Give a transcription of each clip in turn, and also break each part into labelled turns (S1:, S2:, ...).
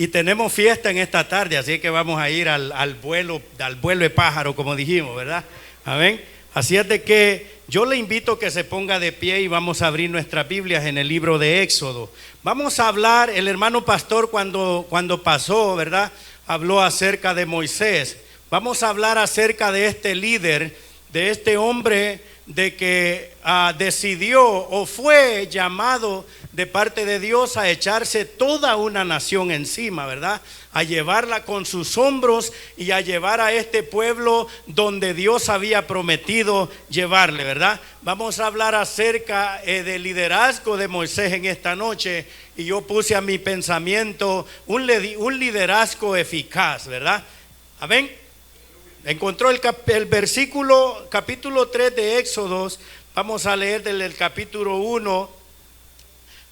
S1: Y tenemos fiesta en esta tarde, así que vamos a ir al vuelo de pájaro, como dijimos, ¿verdad? Amén. Así es de que yo le invito a que se ponga de pie y vamos a abrir nuestras Biblias en el libro de Éxodo. Vamos a hablar, el hermano pastor cuando pasó, ¿verdad? Habló acerca de Moisés. Vamos a hablar acerca de este líder, de este hombre de que decidió o fue llamado de parte de Dios a echarse toda una nación encima, ¿verdad? A llevarla con sus hombros y a llevar a este pueblo donde Dios había prometido llevarle, ¿verdad? Vamos a hablar acerca del liderazgo de Moisés en esta noche, y yo puse a mi pensamiento un liderazgo eficaz, ¿verdad? Amén. Encontró el versículo, capítulo 3 de Éxodos. Vamos a leer del capítulo 1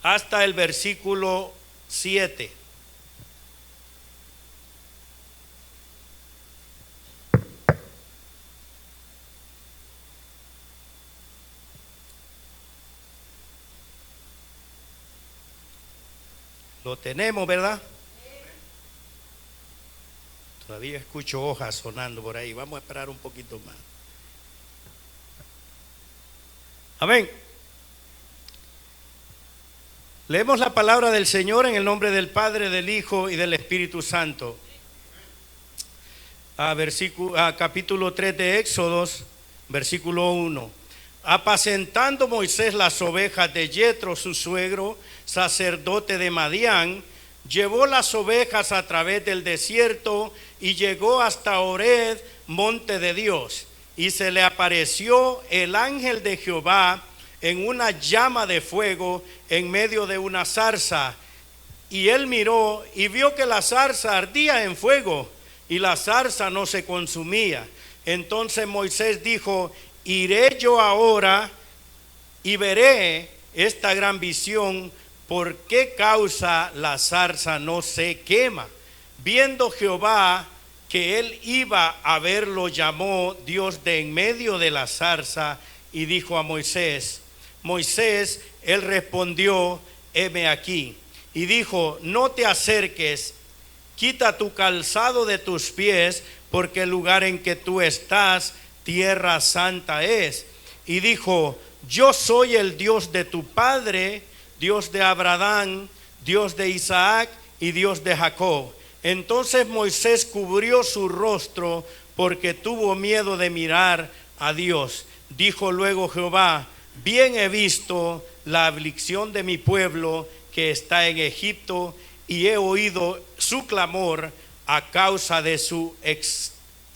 S1: hasta el versículo 7. Lo tenemos, ¿verdad? Todavía escucho hojas sonando por ahí. Vamos a esperar un poquito más. Amén. Leemos la palabra del Señor en el nombre del Padre, del Hijo y del Espíritu Santo. Capítulo 3 de Éxodos, versículo 1. Apacentando Moisés las ovejas de Yetro, su suegro, sacerdote de Madián, llevó las ovejas a través del desierto y llegó hasta Horeb, monte de Dios. Y se le apareció el ángel de Jehová en una llama de fuego en medio de una zarza. Y él miró y vio que la zarza ardía en fuego y la zarza no se consumía. Entonces Moisés dijo: iré yo ahora y veré esta gran visión, ¿por qué causa la zarza no se quema? Viendo Jehová que él iba a verlo, llamó Dios de en medio de la zarza y dijo a Moisés: Moisés. Él respondió: heme aquí. Y dijo: no te acerques, quita tu calzado de tus pies, porque el lugar en que tú estás, tierra santa es. Y dijo: yo soy el Dios de tu padre, Dios de Abraham, Dios de Isaac y Dios de Jacob. Entonces Moisés cubrió su rostro porque tuvo miedo de mirar a Dios. Dijo luego Jehová: bien he visto la aflicción de mi pueblo que está en Egipto, y he oído su clamor a causa de sus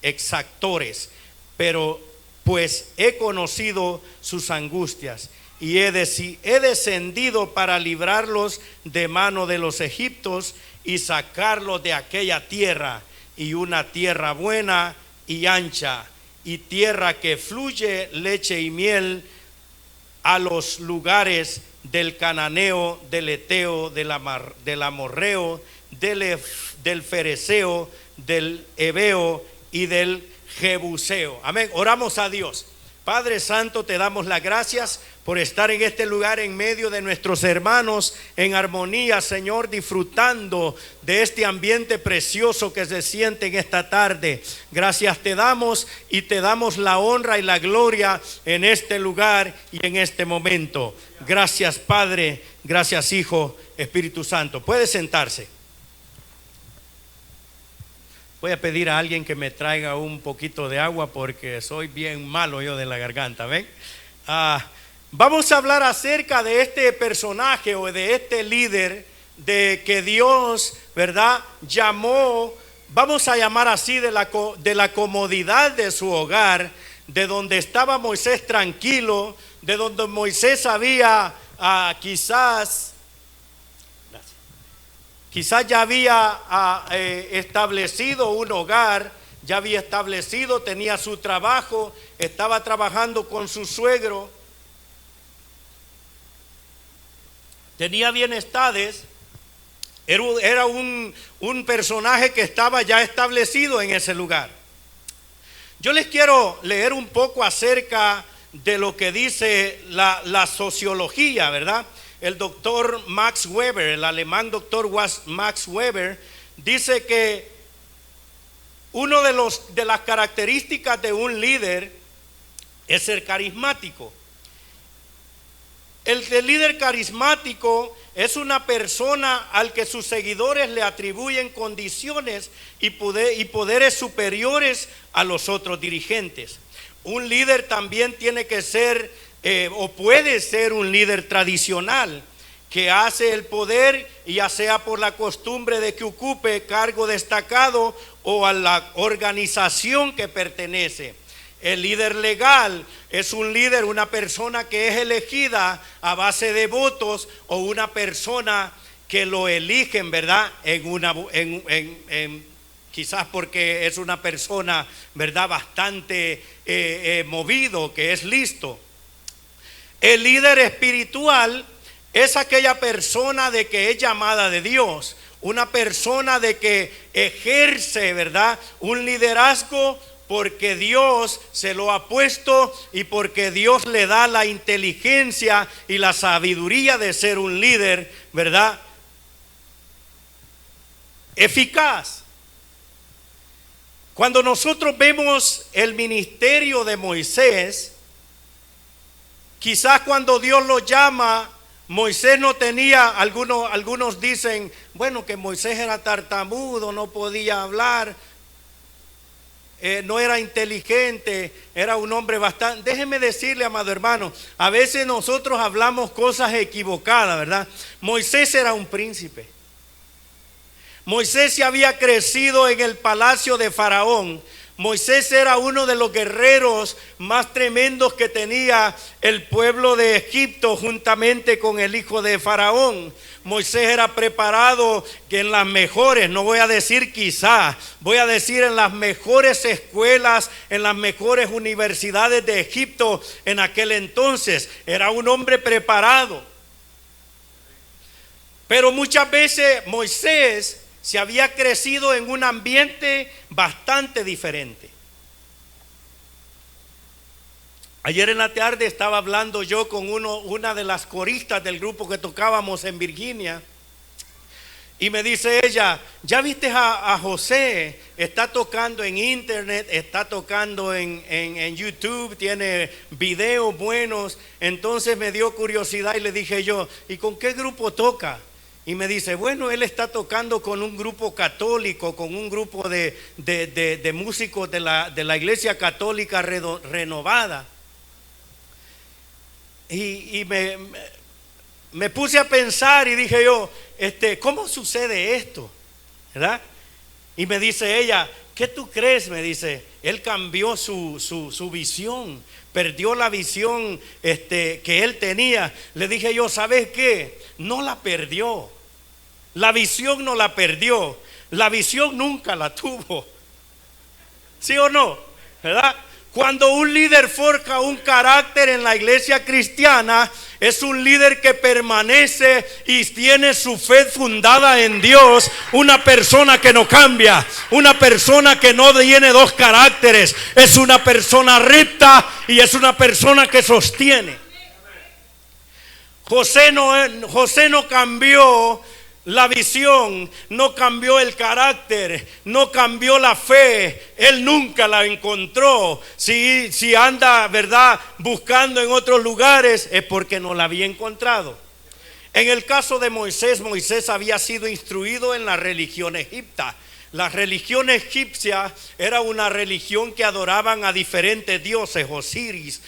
S1: exactores, pero pues he conocido sus angustias. Y he descendido para librarlos de mano de los egipcios y sacarlos de aquella tierra, y una tierra buena y ancha, y tierra que fluye leche y miel, a los lugares del cananeo, del eteo, del amorreo, del fereceo, del heveo y del jebuseo. Amén. Oramos a Dios. Padre Santo, te damos las gracias por estar en este lugar en medio de nuestros hermanos en armonía, Señor, disfrutando de este ambiente precioso que se siente en esta tarde. Gracias te damos y te damos la honra y la gloria en este lugar y en este momento. Gracias Padre, gracias Hijo, Espíritu Santo. Puede sentarse. Voy a pedir a alguien que me traiga un poquito de agua porque soy bien malo yo de la garganta, ¿ven? Vamos a hablar acerca de este personaje o de este líder de que Dios, ¿verdad?, llamó, vamos a llamar así, de la comodidad de su hogar, de donde estaba Moisés tranquilo, de donde Moisés había quizás ya había establecido un hogar, ya había establecido, tenía su trabajo, estaba trabajando con su suegro, tenía bienestades, era un personaje que estaba ya establecido en ese lugar. Yo les quiero leer un poco acerca de lo que dice la sociología, ¿verdad? El doctor Max Weber, el alemán doctor Max Weber, dice que uno de las características de un líder es ser carismático. El líder carismático es una persona al que sus seguidores le atribuyen condiciones y poderes superiores a los otros dirigentes. Un líder también tiene que ser o puede ser un líder tradicional, que hace el poder, ya sea por la costumbre de que ocupe cargo destacado o a la organización que pertenece. El líder legal es un líder, una persona que es elegida a base de votos, o una persona que lo eligen, ¿verdad? Quizás porque es una persona, ¿verdad?, bastante movido, que es listo. El líder espiritual es aquella persona de que es llamada de Dios, una persona de que ejerce, ¿verdad?, un liderazgo porque Dios se lo ha puesto y porque Dios le da la inteligencia y la sabiduría de ser un líder, ¿verdad?, eficaz. Cuando nosotros vemos el ministerio de Moisés, quizás cuando Dios lo llama, Moisés no tenía, algunos dicen, bueno, que Moisés era tartamudo, no podía hablar, no era inteligente, era un hombre bastante. Déjeme decirle, amado hermano, a veces nosotros hablamos cosas equivocadas, ¿verdad? Moisés era un príncipe. Moisés se había crecido en el palacio de Faraón. Moisés era uno de los guerreros más tremendos que tenía el pueblo de Egipto juntamente con el hijo de Faraón. Moisés era preparado que en las mejores, no voy a decir quizá, voy a decir en las mejores escuelas, en las mejores universidades de Egipto en aquel entonces. Era un hombre preparado. Pero muchas veces Moisés se había crecido en un ambiente bastante diferente. Ayer en la tarde estaba hablando yo con una de las coristas del grupo que tocábamos en Virginia, y me dice ella, ¿ya viste a José? Está tocando en internet, está tocando en YouTube, tiene videos buenos. Entonces me dio curiosidad y le dije yo, ¿y con qué grupo toca? Y me dice, bueno, él está tocando con un grupo católico, con un grupo de músicos de la Iglesia Católica Renovada. Y me puse a pensar y dije yo, ¿cómo sucede esto? ¿Verdad? Y me dice ella, ¿qué tú crees? Me dice, él cambió su visión, perdió la visión que él tenía. Le dije yo, ¿sabes qué? No la perdió. La visión no la perdió. La visión nunca la tuvo. ¿Sí o no? ¿Verdad? Cuando un líder forja un carácter en la iglesia cristiana, es un líder que permanece y tiene su fe fundada en Dios. Una persona que no cambia, una persona que no tiene dos caracteres, es una persona recta y es una persona que sostiene. José no cambió la visión, no cambió el carácter, no cambió la fe. Él nunca la encontró. Si anda, ¿verdad?, buscando en otros lugares, es porque no la había encontrado. En el caso de Moisés, Moisés había sido instruido en la religión egipcia. La religión egipcia era una religión que adoraban a diferentes dioses, Osiris,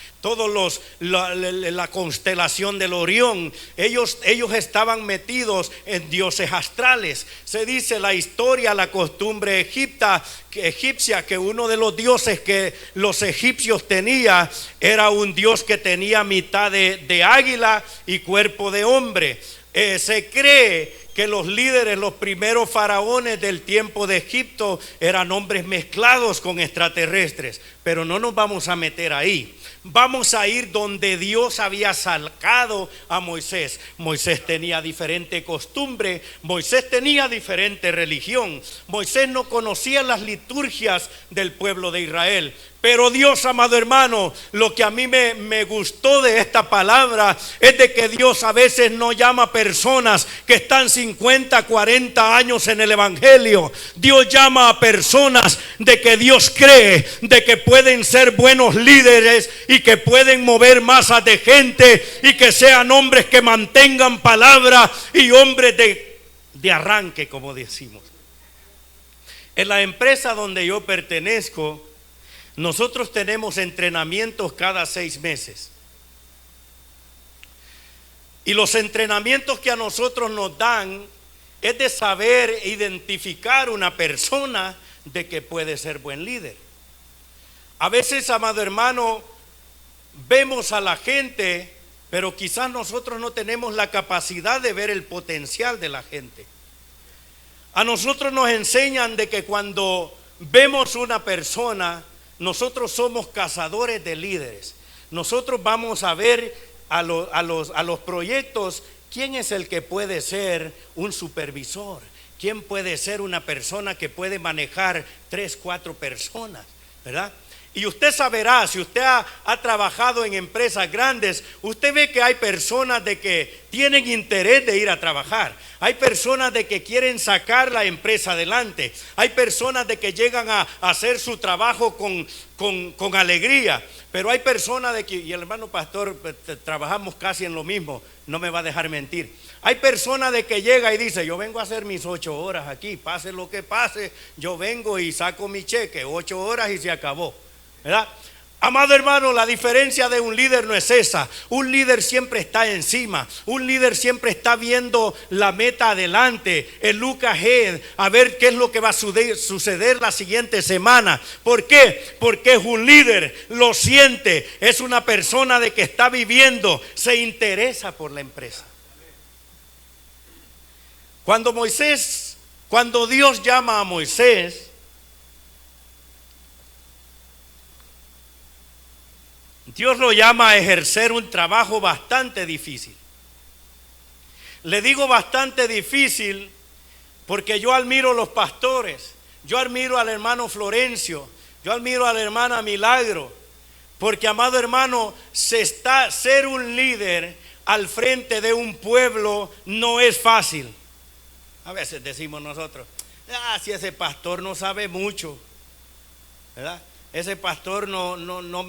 S1: la constelación del Orión. Ellos estaban metidos en dioses astrales. Se dice la historia, la costumbre egipcia, que uno de los dioses que los egipcios tenían era un dios que tenía mitad de águila y cuerpo de hombre. Se cree que los líderes, los primeros faraones del tiempo de Egipto eran hombres mezclados con extraterrestres, pero no nos vamos a meter ahí. Vamos a ir donde Dios había sacado a Moisés. Moisés tenía diferente costumbre, Moisés tenía diferente religión. Moisés no conocía las liturgias del pueblo de Israel. Pero Dios, amado hermano, lo que a mí me gustó de esta palabra es de que Dios a veces no llama personas que están sin 50, 40 años en el evangelio, Dios llama a personas de que Dios cree, de que pueden ser buenos líderes y que pueden mover masas de gente y que sean hombres que mantengan palabra y hombres de arranque, como decimos. En la empresa donde yo pertenezco, nosotros tenemos entrenamientos cada 6 meses. Y los entrenamientos que a nosotros nos dan es de saber identificar una persona de que puede ser buen líder. A veces, amado hermano, vemos a la gente, pero quizás nosotros no tenemos la capacidad de ver el potencial de la gente. A nosotros nos enseñan de que cuando vemos una persona, nosotros somos cazadores de líderes. Nosotros vamos a ver a los proyectos quién es el que puede ser un supervisor, quién puede ser una persona que puede manejar 3, 4 personas, ¿verdad? Y usted saberá, si usted ha trabajado en empresas grandes, usted ve que hay personas de que tienen interés de ir a trabajar. Hay personas de que quieren sacar la empresa adelante. Hay personas de que llegan a hacer su trabajo con alegría. Pero hay personas de que, y el hermano pastor, trabajamos casi en lo mismo, no me va a dejar mentir. Hay personas de que llega y dice, yo vengo a hacer mis 8 horas aquí, pase lo que pase, yo vengo y saco mi cheque, 8 horas y se acabó, ¿verdad? Amado hermano, la diferencia de un líder no es esa. Un líder siempre está encima. Un líder siempre está viendo la meta adelante, el look ahead, a ver qué es lo que va a suceder la siguiente semana. ¿Por qué? Porque es un líder, lo siente, es una persona de que está viviendo, se interesa por la empresa. Cuando Dios llama a Moisés, Dios lo llama a ejercer un trabajo bastante difícil. Le digo bastante difícil porque yo admiro a los pastores, yo admiro al hermano Florencio, yo admiro a la hermana Milagro, porque, amado hermano, ser un líder al frente de un pueblo no es fácil. A veces decimos nosotros, si ese pastor no sabe mucho, ¿verdad? Ese pastor no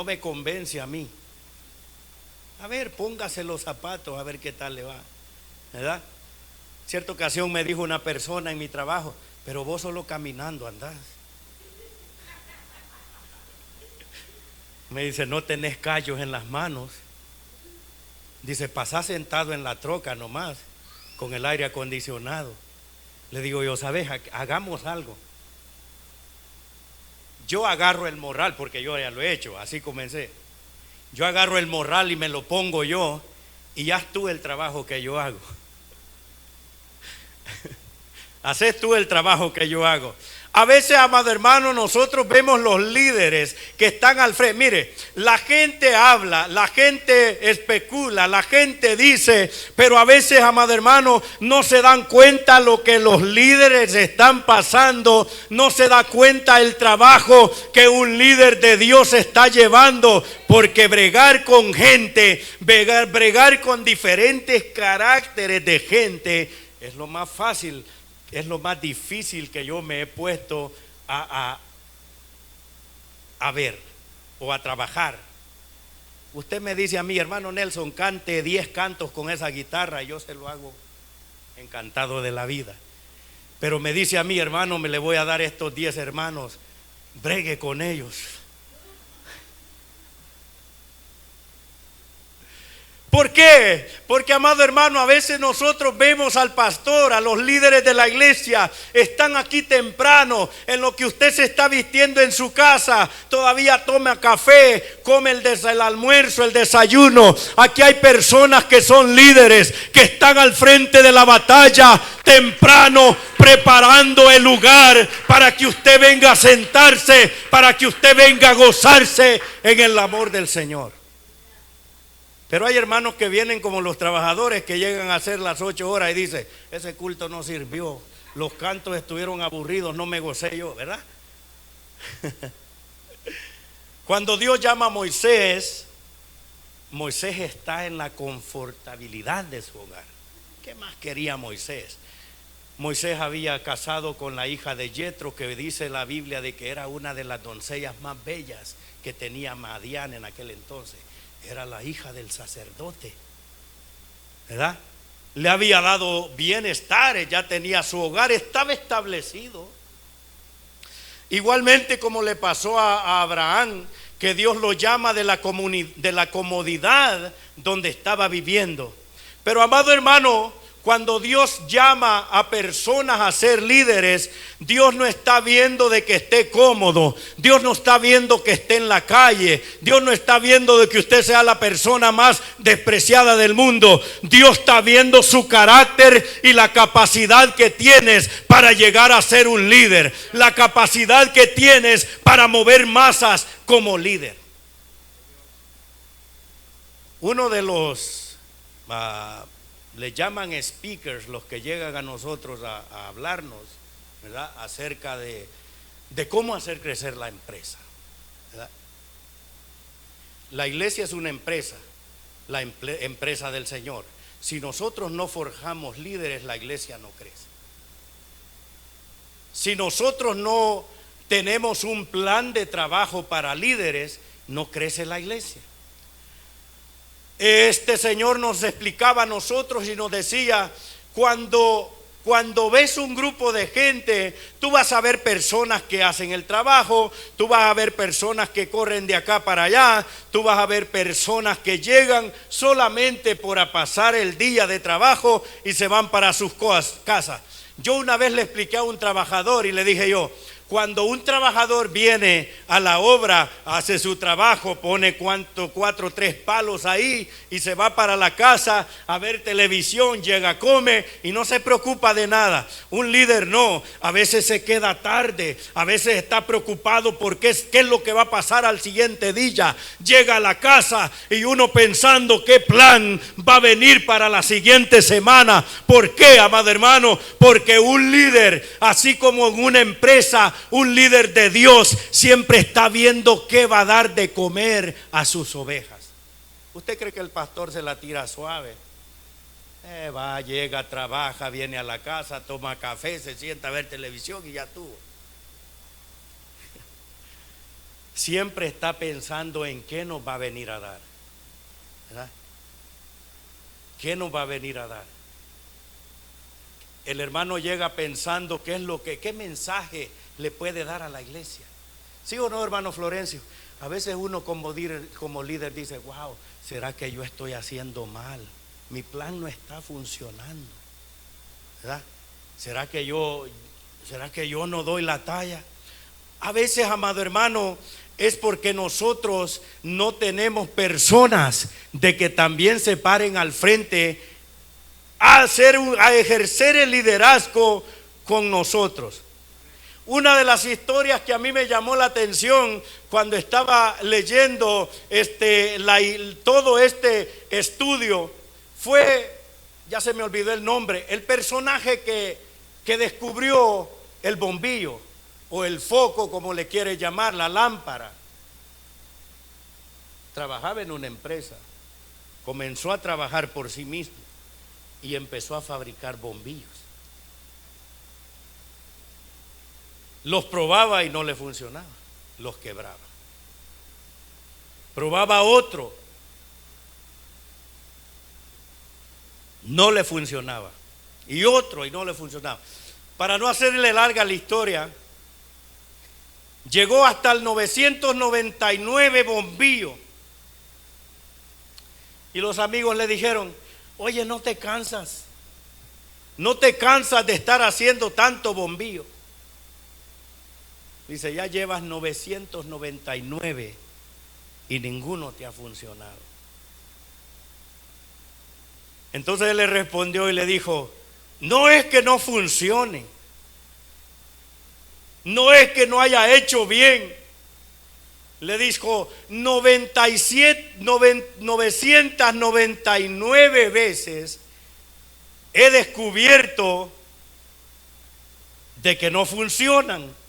S1: me convence a mí. A ver, póngase los zapatos a ver qué tal le va, ¿verdad? Cierta ocasión me dijo una persona en mi trabajo, pero vos solo caminando andás. Me dice, no tenés callos en las manos. Dice, pasás sentado en la troca nomás, con el aire acondicionado. Le digo yo, ¿sabes? Hagamos algo. Yo agarro el morral, porque yo ya lo he hecho, así comencé. Yo agarro el morral y me lo pongo yo, y ya tú el trabajo que yo hago. Haces tú el trabajo que yo hago. A veces, amado hermano, nosotros vemos los líderes que están al frente. Mire, la gente habla, la gente especula, la gente dice, pero a veces, amado hermano, no se dan cuenta lo que los líderes están pasando, no se da cuenta el trabajo que un líder de Dios está llevando, porque bregar con gente, bregar con diferentes caracteres de gente es lo más fácil. Es lo más difícil que yo me he puesto a ver o a trabajar. Usted me dice a mí, hermano Nelson, cante 10 cantos con esa guitarra, yo se lo hago encantado de la vida. Pero me dice a mí, hermano, me le voy a dar estos 10 hermanos, bregue con ellos. ¿Por qué? Porque, amado hermano, a veces nosotros vemos al pastor, a los líderes de la iglesia, están aquí temprano, en lo que usted se está vistiendo en su casa, todavía toma café, come el almuerzo, el desayuno. Aquí hay personas que son líderes, que están al frente de la batalla temprano, preparando el lugar para que usted venga a sentarse, para que usted venga a gozarse en el amor del Señor. Pero hay hermanos que vienen como los trabajadores que llegan a hacer las 8 horas y dicen, ese culto no sirvió, los cantos estuvieron aburridos, no me gocé yo, ¿verdad? Cuando Dios llama a Moisés, Moisés está en la confortabilidad de su hogar. ¿Qué más quería Moisés? Moisés había casado con la hija de Yetro, que dice la Biblia de que era una de las doncellas más bellas que tenía Madián en aquel entonces. Era la hija del sacerdote, ¿verdad? Le había dado bienestar, ya tenía su hogar, estaba establecido. Igualmente como le pasó a Abraham, que Dios lo llama de la comodidad donde estaba viviendo. Pero amado hermano, cuando Dios llama a personas a ser líderes, Dios no está viendo de que esté cómodo, Dios no está viendo que esté en la calle, Dios no está viendo de que usted sea la persona más despreciada del mundo. Dios está viendo su carácter y la capacidad que tienes para llegar a ser un líder, la capacidad que tienes para mover masas como líder. Uno de los le llaman speakers, los que llegan a nosotros a hablarnos, ¿verdad?, acerca de cómo hacer crecer la empresa, ¿verdad? La iglesia es una empresa, la empresa del Señor. Si nosotros no forjamos líderes, la iglesia no crece. Si nosotros no tenemos un plan de trabajo para líderes, no crece la iglesia. Este Señor nos explicaba a nosotros y nos decía, cuando ves un grupo de gente, tú vas a ver personas que hacen el trabajo, tú vas a ver personas que corren de acá para allá, tú vas a ver personas que llegan solamente por pasar el día de trabajo y se van para sus casas. Yo una vez le expliqué a un trabajador y le dije yo, cuando un trabajador viene a la obra, hace su trabajo, pone 4 o 3 palos ahí y se va para la casa a ver televisión, llega, come y no se preocupa de nada. Un líder no, a veces se queda tarde, a veces está preocupado por qué es lo que va a pasar al siguiente día. Llega a la casa y uno pensando qué plan va a venir para la siguiente semana. ¿Por qué, amado hermano? Porque un líder, así como en una empresa, un líder de Dios siempre está viendo qué va a dar de comer a sus ovejas. ¿Usted cree que el pastor se la tira suave? Va, llega, trabaja, viene a la casa, toma café, se sienta a ver televisión y ya tuvo. Siempre está pensando en qué nos va a venir a dar, ¿verdad? ¿Qué nos va a venir a dar? El hermano llega pensando qué mensaje le puede dar a la iglesia. ¿Sí o no, hermano Florencio? A veces uno como líder dice, wow, ¿será que yo estoy haciendo mal? Mi plan no está funcionando, ¿verdad? ¿Será que yo no doy la talla? A veces, amado hermano, es porque nosotros no tenemos personas de que también se paren al frente a ejercer el liderazgo con nosotros. Una de las historias que a mí me llamó la atención cuando estaba leyendo todo este estudio fue, ya se me olvidó el nombre, el personaje que descubrió el bombillo o el foco, como le quiere llamar, la lámpara. Trabajaba en una empresa, comenzó a trabajar por sí mismo y empezó a fabricar bombillos. Los probaba y no le funcionaba, los quebraba. Probaba otro, no le funcionaba. Y otro y no le funcionaba. Para no hacerle larga la historia, llegó hasta el 999 bombillo. Y los amigos le dijeron, oye, ¿no te cansas? ¿No te cansas de estar haciendo tanto bombillo? Dice, ya llevas 999 y ninguno te ha funcionado. Entonces él le respondió y le dijo, no es que no funcione, no es que no haya hecho bien. Le dijo, 999 veces he descubierto de que no funcionan,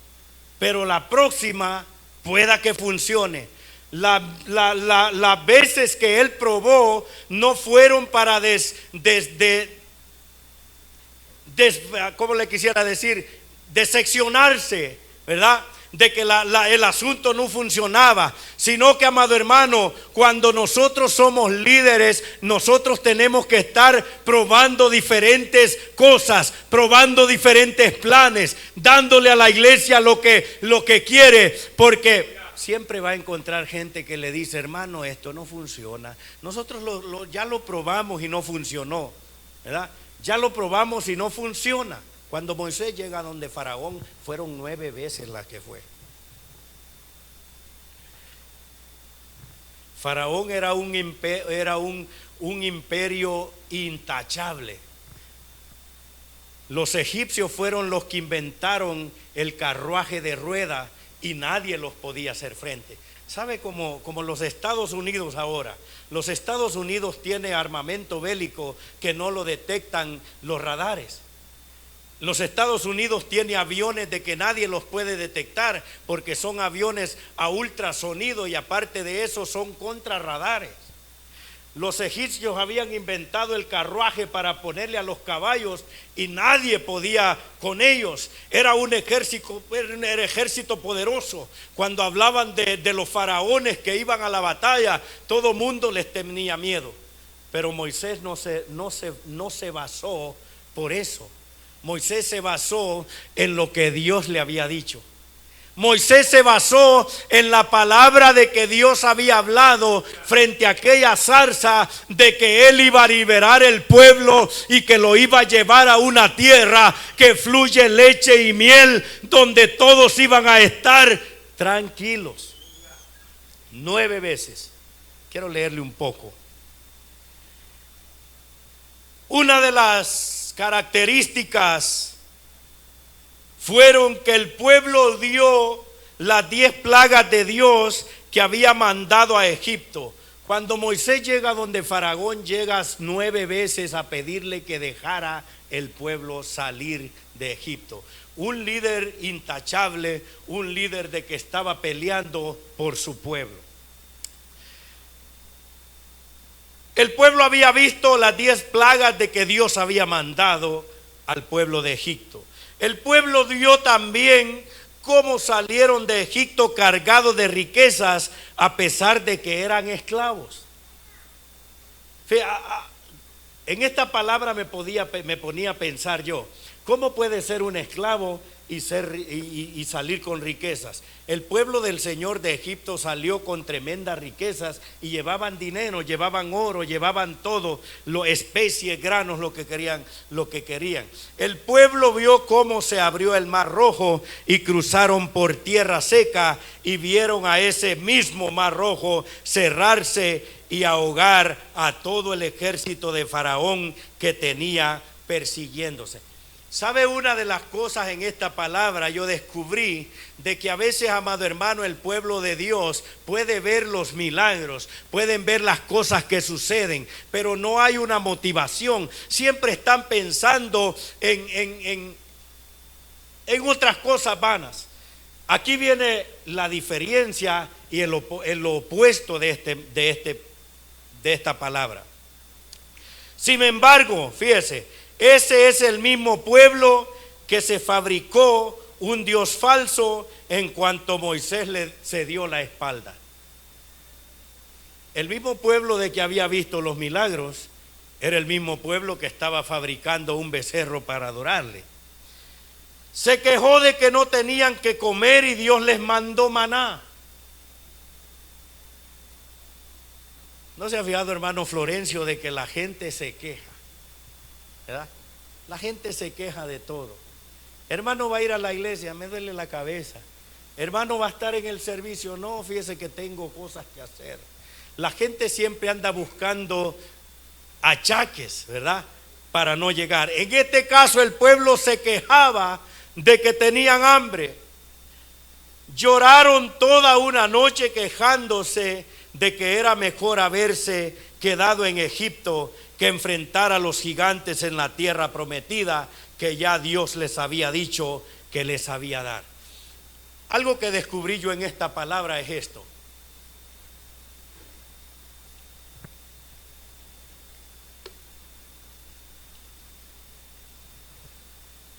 S1: pero la próxima pueda que funcione. Las veces que él probó no fueron para ¿cómo le quisiera decir? Decepcionarse, ¿verdad? De que el asunto no funcionaba, sino que, amado hermano, cuando nosotros somos líderes, nosotros tenemos que estar probando diferentes cosas, probando diferentes planes, dándole a la iglesia lo que quiere, porque siempre va a encontrar gente que le dice: hermano, esto no funciona. Nosotros ya lo probamos y no funcionó, ¿verdad? Ya lo probamos y no funciona. Cuando Moisés llega a donde Faraón, fueron 9 veces las que fue. Faraón era un imperio intachable. Los egipcios fueron los que inventaron el carruaje de rueda y nadie los podía hacer frente. ¿Sabe? Como los Estados Unidos ahora. Los Estados Unidos tienen armamento bélico que no lo detectan los radares. Los Estados Unidos tiene aviones de que nadie los puede detectar porque son aviones a ultrasonido y aparte de eso son contrarradares. Los egipcios habían inventado el carruaje para ponerle a los caballos y nadie podía con ellos. Era un ejército poderoso. Cuando hablaban de los faraones que iban a la batalla, todo mundo les tenía miedo. Pero Moisés no se basó por eso. Moisés se basó en lo que Dios le había dicho. Moisés se basó en la palabra de que Dios había hablado frente a aquella zarza, de que Él iba a liberar el pueblo y que lo iba a llevar a una tierra que fluye leche y miel, donde todos iban a estar tranquilos. 9 veces. Quiero leerle un poco. Una de las características fueron que el pueblo dio las 10 plagas de Dios que había mandado a Egipto. Cuando Moisés llega donde Faraón, llega 9 veces a pedirle que dejara el pueblo salir de Egipto. Un líder intachable, un líder de que estaba peleando por su pueblo. El pueblo había visto las 10 plagas de que Dios había mandado al pueblo de Egipto. El pueblo vio también cómo salieron de Egipto cargados de riquezas a pesar de que eran esclavos. En esta palabra me ponía a pensar yo, ¿cómo puede ser un esclavo y salir con riquezas? El pueblo del Señor de Egipto salió con tremendas riquezas y llevaban dinero, llevaban oro, llevaban todo, especies, granos, lo que querían. El pueblo vio cómo se abrió el mar rojo y cruzaron por tierra seca y vieron a ese mismo mar rojo cerrarse y ahogar a todo el ejército de Faraón que tenía persiguiéndose. ¿Sabe? Una de las cosas en esta palabra yo descubrí de que a veces, amado hermano, el pueblo de Dios puede ver los milagros, pueden ver las cosas que suceden, pero no hay una motivación. Siempre están pensando en otras cosas vanas. Aquí viene la diferencia y el opuesto de esta palabra. Sin embargo, fíjese, ese es el mismo pueblo que se fabricó un Dios falso en cuanto Moisés se dio la espalda. El mismo pueblo de que había visto los milagros era el mismo pueblo que estaba fabricando un becerro para adorarle. Se quejó de que no tenían que comer y Dios les mandó maná. ¿No se ha fijado, hermano Florencio, de que la gente se queja? ¿Verdad? La gente se queja de todo. Hermano, va a ir a la iglesia, me duele la cabeza. Hermano, va a estar en el servicio, no, fíjese que tengo cosas que hacer. La gente siempre anda buscando achaques, ¿verdad? Para no llegar. En este caso el pueblo se quejaba de que tenían hambre. Lloraron toda una noche quejándose de que era mejor haberse quedado en Egipto que enfrentar a los gigantes en la tierra prometida que ya Dios les había dicho que les había dar. Algo que descubrí yo en esta palabra es esto.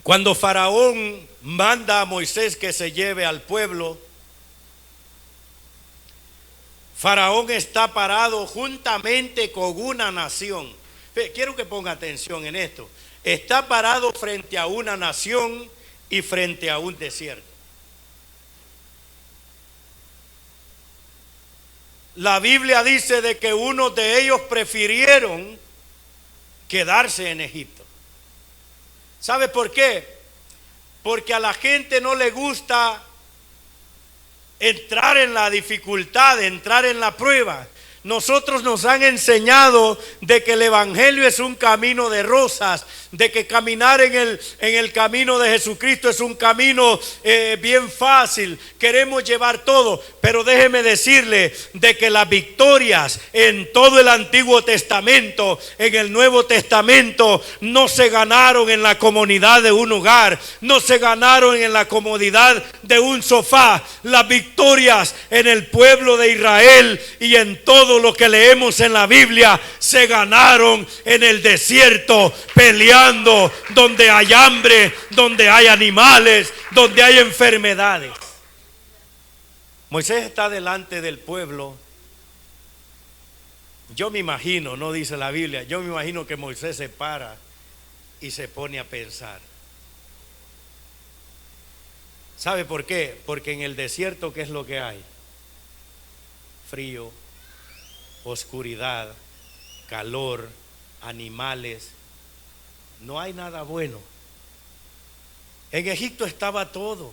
S1: Cuando Faraón manda a Moisés que se lleve al pueblo, Faraón está parado juntamente con una nación. Quiero que ponga atención en esto. Está parado frente a una nación y frente a un desierto. La Biblia dice de que unos de ellos prefirieron quedarse en Egipto. ¿Sabe por qué? Porque a la gente no le gusta entrar en la dificultad, entrar en la prueba. Nosotros nos han enseñado de que el evangelio es un camino de rosas, de que caminar en el camino de Jesucristo es un camino bien fácil. Queremos llevar todo, pero déjeme decirle de que las victorias en todo el Antiguo Testamento, en el Nuevo Testamento, no se ganaron en la comodidad de un hogar, no se ganaron en la comodidad de un sofá. Las victorias en el pueblo de Israel y en todo lo que leemos en la Biblia se ganaron en el desierto, peleando donde hay hambre, donde hay animales, donde hay enfermedades. Moisés está delante del pueblo. Yo me imagino, no dice la Biblia, yo me imagino que Moisés se para y se pone a pensar. ¿Sabe por qué? Porque en el desierto, ¿qué es lo que hay? Frío, oscuridad, calor, animales. No hay nada bueno. En Egipto estaba todo.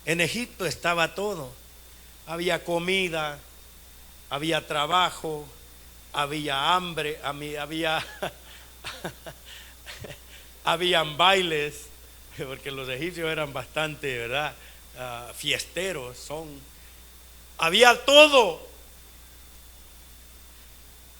S1: En Egipto estaba todo. Había comida, había trabajo, había hambre, habían bailes, porque los egipcios eran bastante, ¿verdad? Fiesteros, había todo.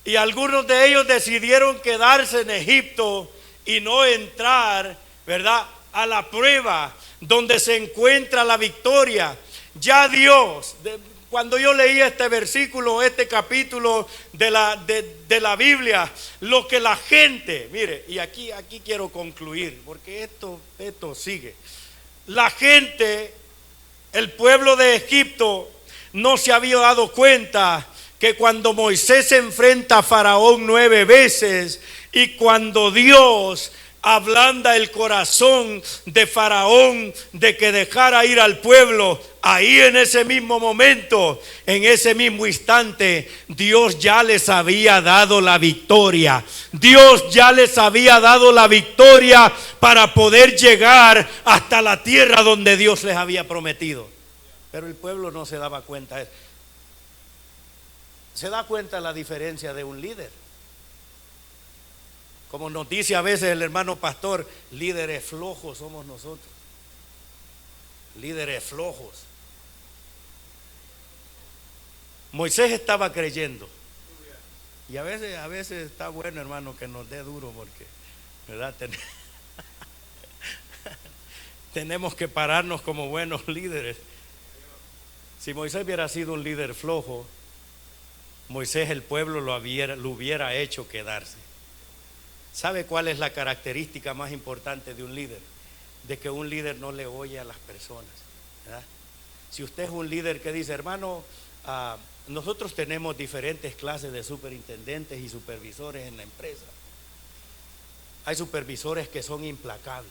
S1: Y algunos de ellos decidieron quedarse en Egipto y no entrar, ¿verdad?, a la prueba donde se encuentra la victoria. Ya Dios, cuando yo leía este versículo, este capítulo de la Biblia, lo que la gente, mire, y aquí quiero concluir, porque esto sigue. La gente, el pueblo de Egipto, no se había dado cuenta que cuando Moisés se enfrenta a Faraón 9 veces y cuando Dios ablanda el corazón de Faraón de que dejara ir al pueblo, ahí en ese mismo momento, en ese mismo instante, Dios ya les había dado la victoria. Dios ya les había dado la victoria para poder llegar hasta la tierra donde Dios les había prometido. Pero el pueblo no se daba cuenta de eso. Se da cuenta la diferencia de un líder. Como nos dice a veces el hermano pastor, líderes flojos somos nosotros. Líderes flojos. Moisés estaba creyendo. Y a veces está bueno, hermano, que nos dé duro porque, ¿verdad? Tenemos que pararnos como buenos líderes. Si Moisés hubiera sido un líder flojo, Moisés, el pueblo lo hubiera hecho quedarse. ¿Sabe cuál es la característica más importante de un líder? De que un líder no le oye a las personas, ¿verdad? Si usted es un líder que dice, hermano, nosotros tenemos diferentes clases de superintendentes y supervisores en la empresa. Hay supervisores que son implacables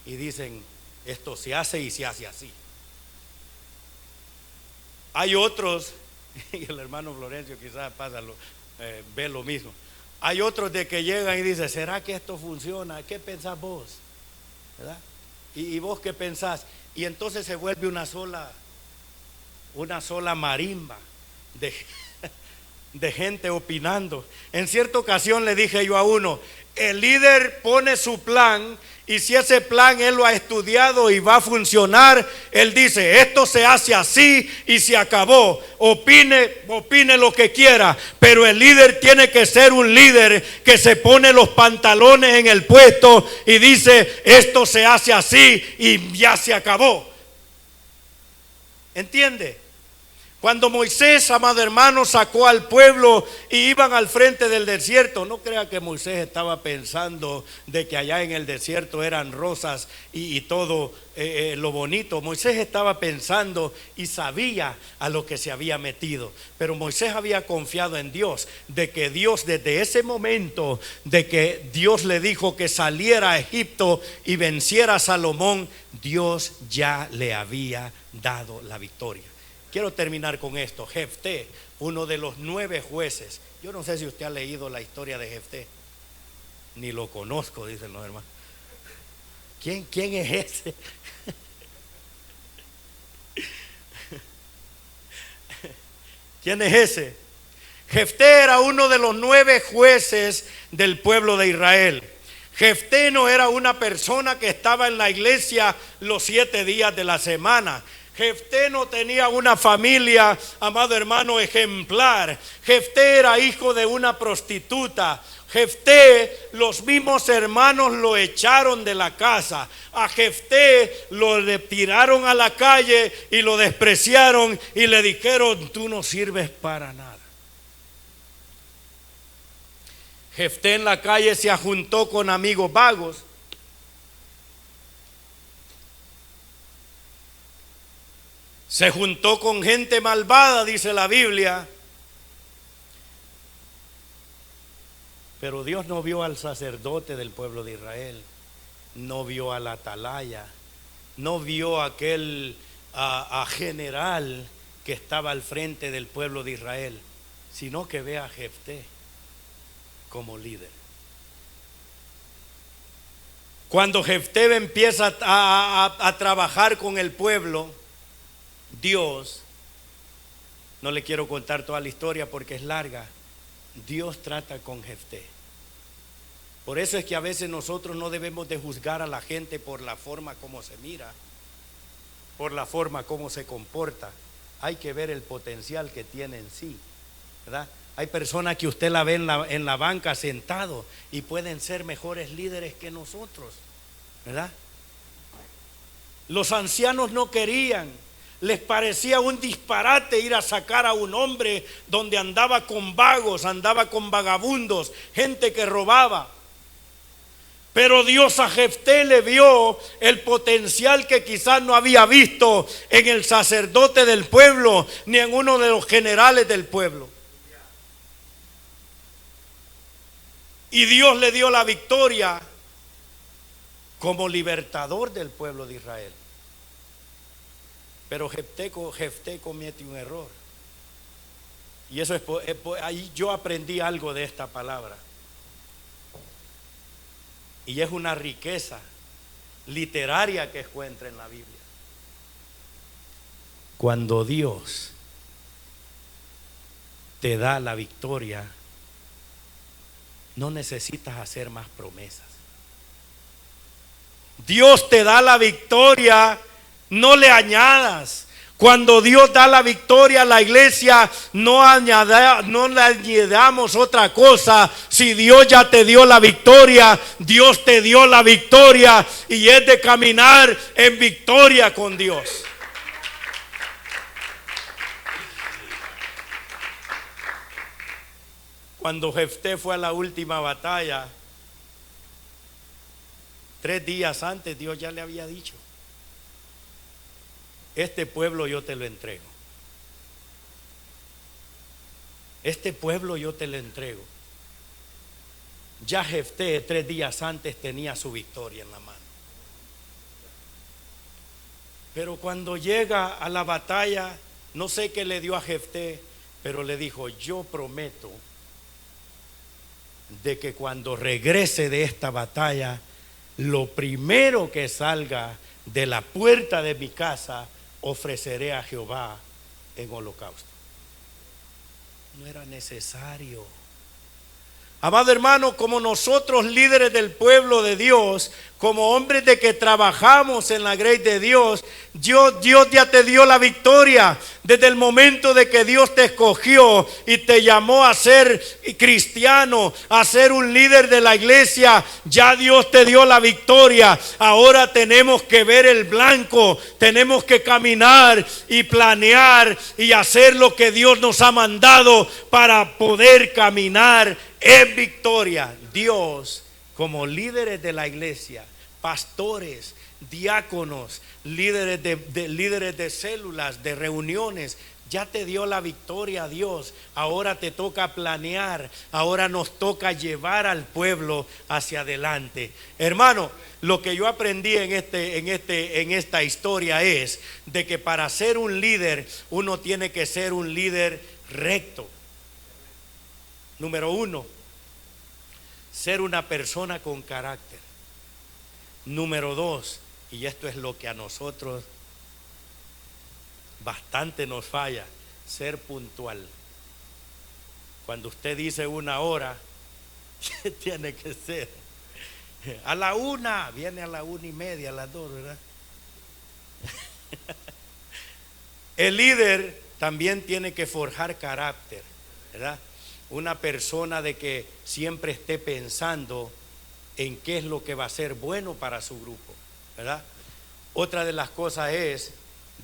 S1: y dicen, esto se hace y se hace así. Hay otros, y el hermano Florencio quizás ve lo mismo. Hay otros de que llegan y dicen, ¿será que esto funciona? ¿Qué pensás vos? ¿Verdad? ¿Y vos qué pensás? Y entonces se vuelve una sola marimba de gente opinando. En cierta ocasión le dije yo a uno, el líder pone su plan y si ese plan él lo ha estudiado y va a funcionar, él dice, esto se hace así y se acabó. Opine lo que quiera, pero el líder tiene que ser un líder que se pone los pantalones en el puesto y dice, esto se hace así y ya se acabó. ¿Entiende? Cuando Moisés, amado hermano, sacó al pueblo y iban al frente del desierto, no crea que Moisés estaba pensando de que allá en el desierto eran rosas y todo lo bonito. Moisés estaba pensando y sabía a lo que se había metido. Pero Moisés había confiado en Dios, de que Dios desde ese momento, de que Dios le dijo que saliera a Egipto y venciera a Salomón, Dios ya le había dado la victoria. Quiero terminar con esto. Jefté, uno de los 9 jueces. Yo no sé si usted ha leído la historia de Jefté. Ni lo conozco, dicen los hermanos. ¿Quién es ese? ¿Quién es ese? Jefté era uno de los 9 jueces del pueblo de Israel. Jefté no era una persona que estaba en la iglesia los 7 días de la semana. Jefté no tenía una familia, amado hermano, ejemplar. Jefté era hijo de una prostituta. Jefté, los mismos hermanos lo echaron de la casa. A Jefté lo tiraron a la calle y lo despreciaron y le dijeron: tú no sirves para nada. Jefté en la calle se juntó con amigos vagos. Se juntó con gente malvada, dice la Biblia. Pero Dios no vio al sacerdote del pueblo de Israel, no vio al atalaya, no vio a aquel general que estaba al frente del pueblo de Israel, sino que ve a Jefté como líder. Cuando Jefté empieza a trabajar con el pueblo, Dios, no le quiero contar toda la historia porque es larga, Dios trata con Jefté. Por eso es que a veces nosotros no debemos de juzgar a la gente por la forma como se mira, por la forma como se comporta. Hay que ver el potencial que tiene en sí, ¿verdad? Hay personas que usted la ve en la banca sentado y pueden ser mejores líderes que nosotros, ¿verdad? Los ancianos no querían. Les parecía un disparate ir a sacar a un hombre donde andaba con vagos, andaba con vagabundos, gente que robaba. Pero Dios a Jefté le vio el potencial que quizás no había visto en el sacerdote del pueblo, ni en uno de los generales del pueblo. Y Dios le dio la victoria como libertador del pueblo de Israel. Pero Jefté comete un error. Y eso ahí yo aprendí algo de esta palabra. Y es una riqueza literaria que encuentra en la Biblia. Cuando Dios te da la victoria, no necesitas hacer más promesas. Dios te da la victoria, no le añadas. Cuando Dios da la victoria a la iglesia, no le añadamos otra cosa. Si Dios ya te dio la victoria, Dios te dio la victoria y es de caminar en victoria con Dios. Cuando Jefté fue a la última batalla, 3 días antes Dios ya le había dicho: este pueblo yo te lo entrego. Este pueblo yo te lo entrego. Ya Jefté 3 días antes tenía su victoria en la mano. Pero cuando llega a la batalla, no sé qué le dio a Jefté, pero le dijo: yo prometo de que cuando regrese de esta batalla, lo primero que salga de la puerta de mi casa, ofreceré a Jehová en holocausto. No era necesario Amado hermano, como nosotros líderes del pueblo de Dios, como hombres de que trabajamos en la Grace de Dios, Dios ya te dio la victoria. Desde el momento de que Dios te escogió y te llamó a ser cristiano, a ser un líder de la iglesia, ya Dios te dio la victoria. Ahora tenemos que ver el blanco, tenemos que caminar y planear y hacer lo que Dios nos ha mandado para poder caminar en victoria. Dios, como líderes de la iglesia, pastores, diáconos, líderes de células, de reuniones, ya te dio la victoria Dios. Ahora te toca planear, ahora nos toca llevar al pueblo hacia adelante. Hermano, lo que yo aprendí en esta historia es de que para ser un líder, uno tiene que ser un líder recto. Número 1, ser una persona con carácter. Número 2, y esto es lo que a nosotros bastante nos falla, ser puntual. Cuando usted dice 1 hora, tiene que ser a la 1, viene a la 1:30, a las 2, ¿verdad? El líder también tiene que forjar carácter, ¿verdad? Una persona de que siempre esté pensando en qué es lo que va a ser bueno para su grupo, ¿verdad? Otra de las cosas es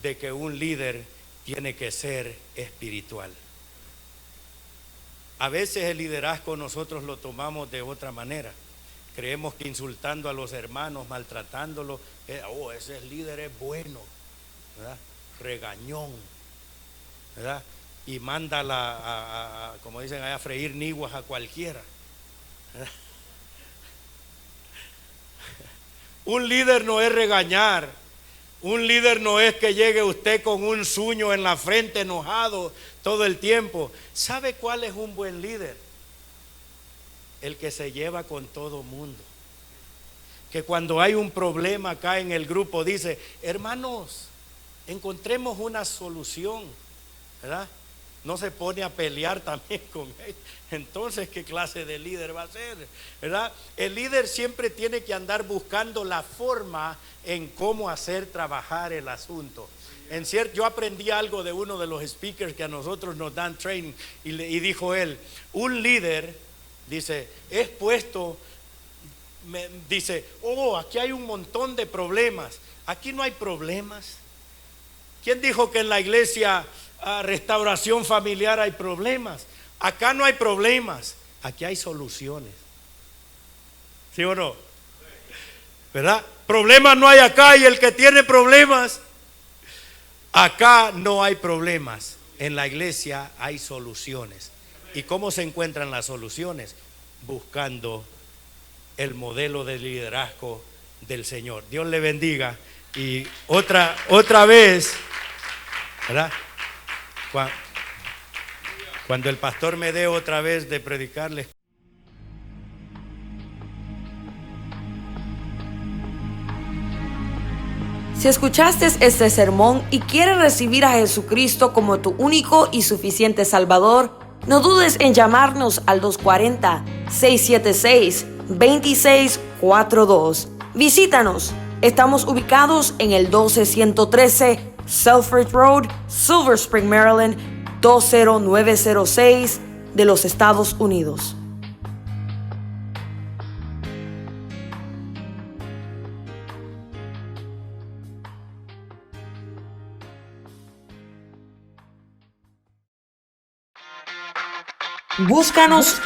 S1: de que un líder tiene que ser espiritual. A veces el liderazgo nosotros lo tomamos de otra manera. Creemos que insultando a los hermanos, maltratándolos, ese líder es bueno, ¿verdad? Regañón, ¿verdad? Y manda como dicen allá, a freír niguas a cualquiera. Un líder no es regañar. Un líder no es que llegue usted con un zuño en la frente, enojado todo el tiempo. ¿Sabe cuál es un buen líder? El que se lleva con todo mundo. Que cuando hay un problema acá en el grupo dice: hermanos, encontremos una solución, ¿verdad? No se pone a pelear también con él. Entonces, ¿qué clase de líder va a ser? ¿Verdad? El líder siempre tiene que andar buscando la forma en cómo hacer trabajar el asunto. En cierto, yo aprendí algo de uno de los speakers que a nosotros nos dan training y dijo él: un líder, dice, es puesto, dice, aquí hay un montón de problemas. Aquí no hay problemas. ¿Quién dijo que en la iglesia Restauración Familiar hay problemas? Acá no hay problemas, aquí hay soluciones. ¿Sí o no? ¿Verdad? Problemas no hay acá, y el que tiene problemas, acá no hay problemas. En la iglesia hay soluciones. ¿Y cómo se encuentran las soluciones? Buscando el modelo de liderazgo del Señor. Dios le bendiga. Y otra vez, ¿verdad? Cuando el pastor me dé otra vez de predicarles.
S2: Si escuchaste este sermón y quieres recibir a Jesucristo como tu único y suficiente Salvador, no dudes en llamarnos al 240-676-2642. Visítanos. Estamos ubicados en el 12113 Selfridge Road, Silver Spring, Maryland, 20906 de los Estados Unidos. Búscanos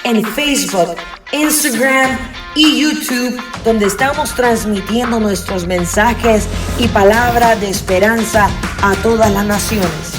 S2: en Facebook, Instagram y YouTube, donde estamos transmitiendo nuestros mensajes y palabra de esperanza a todas las naciones.